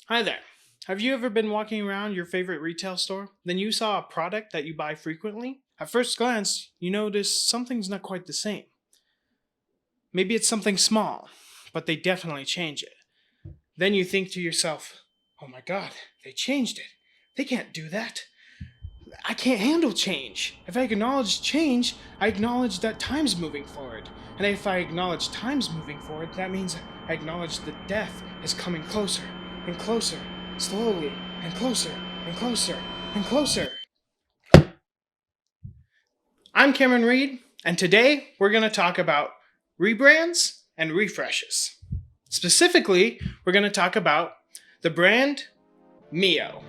Hi there. Have you ever been walking around your favorite retail store? Then you saw a product that you buy frequently? At first glance, you notice something's not quite the same. Maybe it's something small, but they definitely change it. Then you think to yourself, oh my god, they changed it. They can't do that. I can't handle change. If I acknowledge change, I acknowledge that time's moving forward. And if I acknowledge time's moving forward, that means I acknowledge that death is coming closer and closer, slowly and closer and closer and closer. I'm Cameron Reed, and today we're going to talk about rebrands and refreshes. Specifically, we're going to talk about the brand Mio.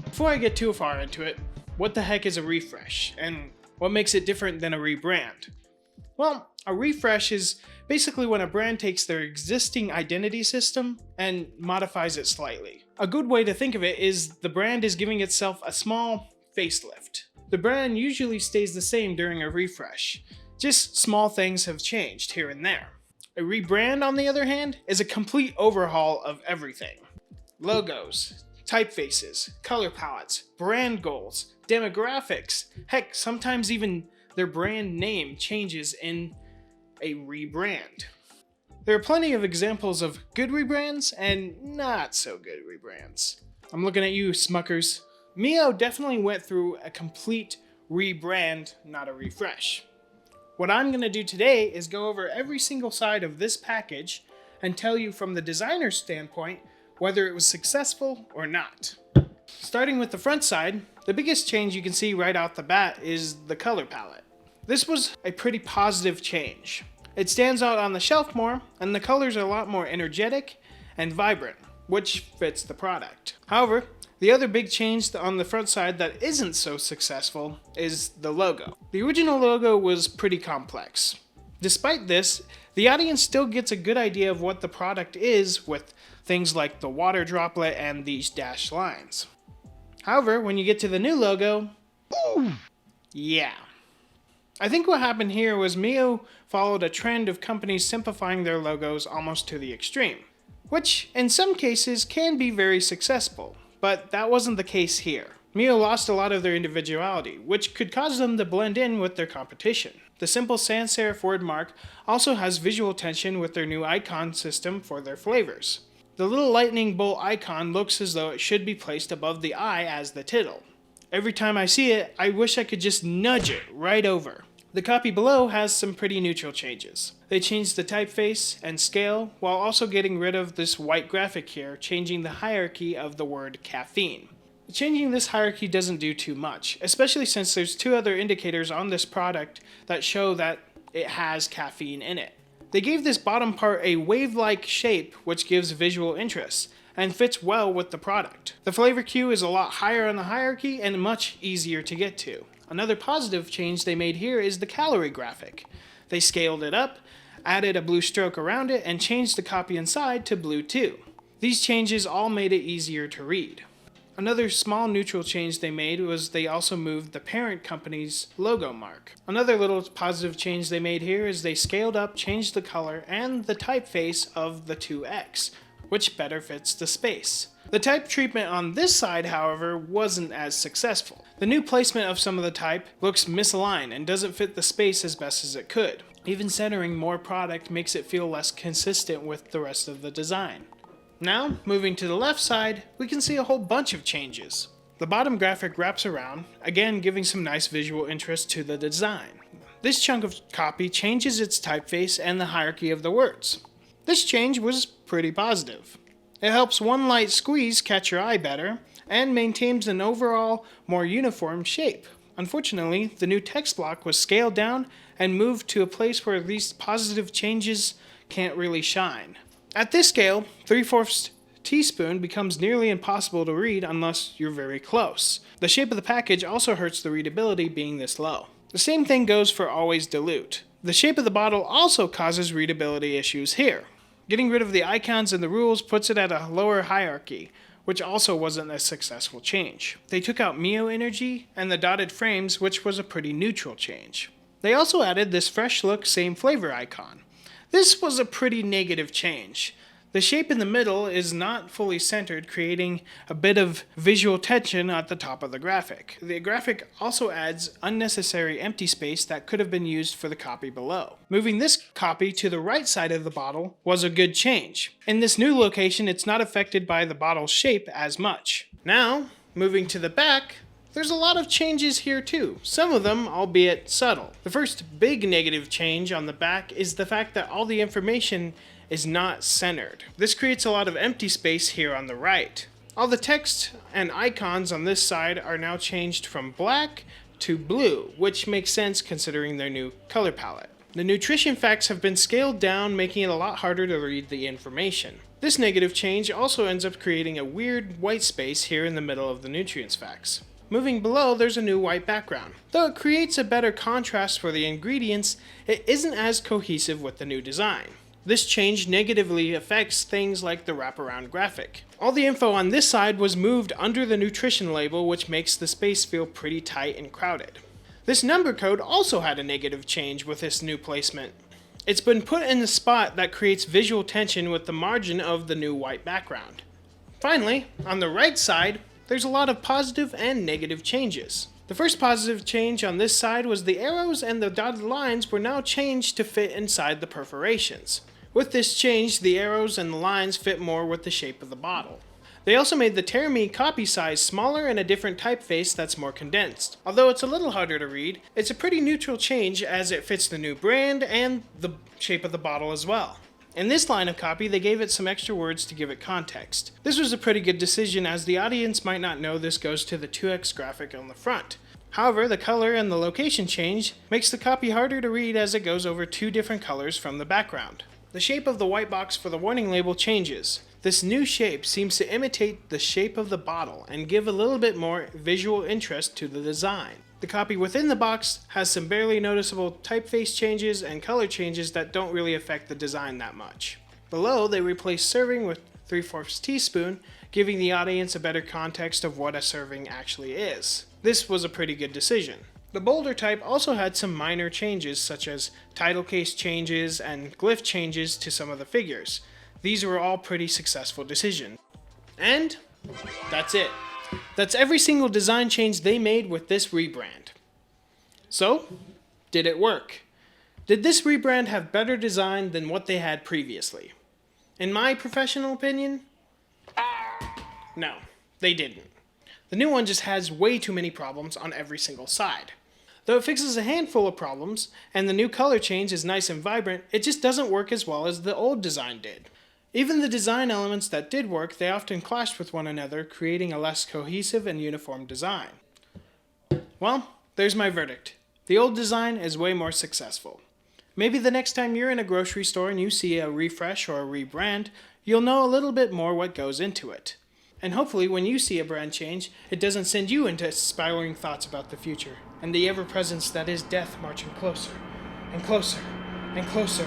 Before I get too far into it, what the heck is a refresh, and what makes it different than a rebrand? Well, a refresh is basically when a brand takes their existing identity system and modifies it slightly. A good way to think of it is the brand is giving itself a small facelift. The brand usually stays the same during a refresh, just small things have changed here and there. A rebrand, on the other hand, is a complete overhaul of everything. Logos, typefaces, color palettes, brand goals, demographics, heck, sometimes even their brand name changes in a rebrand. There are plenty of examples of good rebrands and not so good rebrands. I'm looking at you, Smuckers. Mio definitely went through a complete rebrand, not a refresh. What I'm going to do today is go over every single side of this package and tell you from the designer's standpoint whether it was successful or not. Starting with the front side, the biggest change you can see right out the bat is the color palette. This was a pretty positive change. It stands out on the shelf more, and the colors are a lot more energetic and vibrant, which fits the product. However, the other big change on the front side that isn't so successful is the logo. The original logo was pretty complex. Despite this, the audience still gets a good idea of what the product is with things like the water droplet and these dashed lines. However, when you get to the new logo, yeah. I think what happened here was Mio followed a trend of companies simplifying their logos almost to the extreme, which in some cases can be very successful, but that wasn't the case here. Mio lost a lot of their individuality, which could cause them to blend in with their competition. The simple sans serif word mark also has visual tension with their new icon system for their flavors. The little lightning bolt icon looks as though it should be placed above the eye as the tittle. Every time I see it, I wish I could just nudge it right over. The copy below has some pretty neutral changes. They changed the typeface and scale while also getting rid of this white graphic here, changing the hierarchy of the word caffeine. Changing this hierarchy doesn't do too much, especially since there's two other indicators on this product that show that it has caffeine in it. They gave this bottom part a wave-like shape which gives visual interest and fits well with the product. The flavor queue is a lot higher on the hierarchy and much easier to get to. Another positive change they made here is the calorie graphic. They scaled it up, added a blue stroke around it, and changed the copy inside to blue too. These changes all made it easier to read. Another small neutral change they made was they also moved the parent company's logo mark. Another little positive change they made here is they scaled up, changed the color, and the typeface of the 2X, which better fits the space. The type treatment on this side, however, wasn't as successful. The new placement of some of the type looks misaligned and doesn't fit the space as best as it could. Even centering more product makes it feel less consistent with the rest of the design. Now, moving to the left side, we can see a whole bunch of changes. The bottom graphic wraps around, again giving some nice visual interest to the design. This chunk of copy changes its typeface and the hierarchy of the words. This change was pretty positive. It helps one light squeeze catch your eye better, and maintains an overall more uniform shape. Unfortunately, the new text block was scaled down and moved to a place where these positive changes can't really shine. At this scale, 3/4 teaspoon becomes nearly impossible to read unless you're very close. The shape of the package also hurts the readability being this low. The same thing goes for always dilute. The shape of the bottle also causes readability issues here. Getting rid of the icons and the rules puts it at a lower hierarchy, which also wasn't a successful change. They took out Mio energy and the dotted frames, which was a pretty neutral change. They also added this fresh look, same flavor icon. This was a pretty negative change. The shape in the middle is not fully centered, creating a bit of visual tension at the top of the graphic. The graphic also adds unnecessary empty space that could have been used for the copy below. Moving this copy to the right side of the bottle was a good change. In this new location, it's not affected by the bottle's shape as much. Now, moving to the back, there's a lot of changes here too, some of them albeit subtle. The first big negative change on the back is the fact that all the information is not centered. This creates a lot of empty space here on the right. All the text and icons on this side are now changed from black to blue, which makes sense considering their new color palette. The nutrition facts have been scaled down, making it a lot harder to read the information. This negative change also ends up creating a weird white space here in the middle of the nutrients facts. Moving below, there's a new white background. Though it creates a better contrast for the ingredients, it isn't as cohesive with the new design. This change negatively affects things like the wraparound graphic. All the info on this side was moved under the nutrition label, which makes the space feel pretty tight and crowded. This number code also had a negative change with this new placement. It's been put in a spot that creates visual tension with the margin of the new white background. Finally, on the right side, there's a lot of positive and negative changes. The first positive change on this side was the arrows and the dotted lines were now changed to fit inside the perforations. With this change, the arrows and the lines fit more with the shape of the bottle. They also made the Tear Me copy size smaller and a different typeface that's more condensed. Although it's a little harder to read, it's a pretty neutral change as it fits the new brand and the shape of the bottle as well. In this line of copy, they gave it some extra words to give it context. This was a pretty good decision as the audience might not know this goes to the 2x graphic on the front. However, the color and the location change makes the copy harder to read as it goes over two different colors from the background. The shape of the white box for the warning label changes. This new shape seems to imitate the shape of the bottle and give a little bit more visual interest to the design. The copy within the box has some barely noticeable typeface changes and color changes that don't really affect the design that much. Below, they replace serving with 3/4 teaspoon, giving the audience a better context of what a serving actually is. This was a pretty good decision. The bolder type also had some minor changes such as title case changes and glyph changes to some of the figures. These were all pretty successful decisions. And that's it. That's every single design change they made with this rebrand. So, did it work? Did this rebrand have better design than what they had previously? In my professional opinion, no, they didn't. The new one just has way too many problems on every single side. Though it fixes a handful of problems, and the new color change is nice and vibrant, it just doesn't work as well as the old design did. Even the design elements that did work, they often clashed with one another, creating a less cohesive and uniform design. Well, there's my verdict. The old design is way more successful. Maybe the next time you're in a grocery store and you see a refresh or a rebrand, you'll know a little bit more what goes into it. And hopefully when you see a brand change, it doesn't send you into spiraling thoughts about the future and the ever-presence that is death marching closer and closer and closer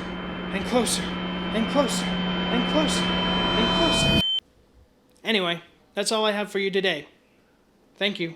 and closer and closer and closer and closer. Anyway, that's all I have for you today. Thank you.